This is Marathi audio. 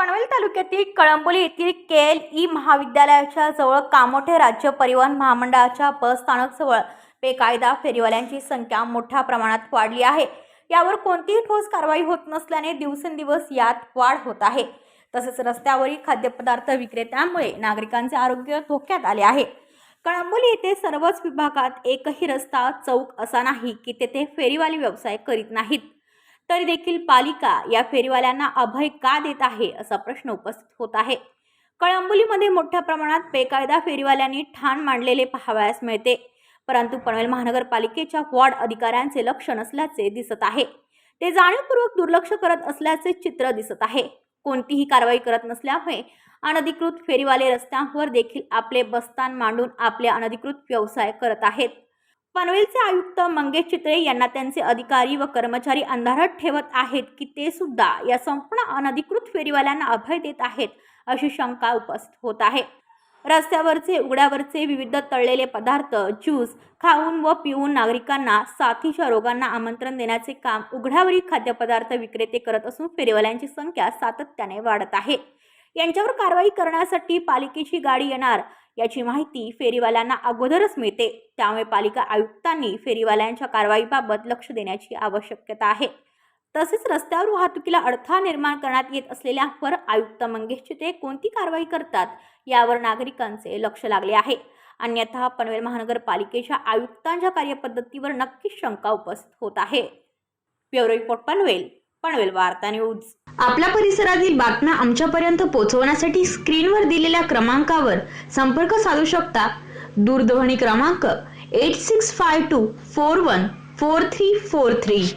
पनवेल तालुक्यातील कळंबोली येथील KLE महाविद्यालयाच्या जवळ कामोठे राज्य परिवहन महामंडळाच्या बस स्थानकाजवळ बेकायदा फेरीवाल्यांची संख्या मोठ्या प्रमाणात वाढली आहे। यावर कोणतीही ठोस कारवाई होत नसल्याने दिवसेंदिवस यात वाढ होत आहे। तसेच रस्त्यावरील खाद्यपदार्थ विक्रेत्यांमुळे नागरिकांचे आरोग्य धोक्यात आले आहे। कळंबोली येथे सर्वच विभागात एकही रस्ता चौक असा नाही की तेथे फेरीवाले व्यवसाय करीत नाहीत, तरी देखील पालिका या फेरीवाल्यांना अभय का देत आहे असा प्रश्न उपस्थित होत आहे। कळंबोलीमध्ये मोठ्या प्रमाणात बेकायदा फेरीवाल्यांनी ठाण मांडलेले पाहावयास मिळते, परंतु पनवेल महानगरपालिकेच्या वॉर्ड अधिकाऱ्यांचे लक्ष नसल्याचे दिसत आहे। ते जाणीवपूर्वक दुर्लक्ष करत असल्याचे चित्र दिसत आहे। कोणतीही कारवाई करत नसल्यामुळे अनधिकृत फेरीवाले रस्त्यांवर देखील आपले बस्तान मांडून आपले अनधिकृत व्यवसाय करत आहेत। पनवेलचे आयुक्त मंगेश चित्रे यांना त्यांचे अधिकारी व कर्मचारी अंधारात ठेवत आहेत की ते सुद्धा या संपूर्ण अनधिकृत फेरीवाल्यांना अभय देत आहेत अशी शंका उपस्थित होत आहे। रस्त्यावरचे उघड्यावरचे विविध तळलेले पदार्थ, ज्यूस खाऊन व पिऊन नागरिकांना साथीच्या रोगांना आमंत्रण देण्याचे काम उघड्यावरील खाद्यपदार्थ विक्रेते करत असून फेरीवाल्यांची संख्या सातत्याने वाढत आहे। यांच्यावर कारवाई करण्यासाठी पालिकेची गाडी येणार याची माहिती फेरीवाल्यांना अगोदरच मिळते, त्यामुळे पालिका आयुक्तांनी फेरीवाल्यांच्या कारवाईबाबत लक्ष देण्याची आवश्यकता आहे। तसेच रस्त्यावर वाहतुकीला अडथळा निर्माण करण्यात येत असलेल्यावर आयुक्त मंगेश चित्रे कोणती कारवाई करतात यावर नागरिकांचे लक्ष लागले आहे। अन्यथा पनवेल महानगरपालिकेच्या आयुक्तांच्या कार्यपद्धतीवर नक्कीच शंका उपस्थित होत आहे। ब्युरो रिपोर्ट पनवेल वार्ता न्यूज। आपल्या परिसरातील बातम्या आमच्यापर्यंत पोहोचवण्यासाठी स्क्रीनवर दिलेल्या क्रमांकावर संपर्क साधू शकता। दूरध्वनी क्रमांक 8652414343।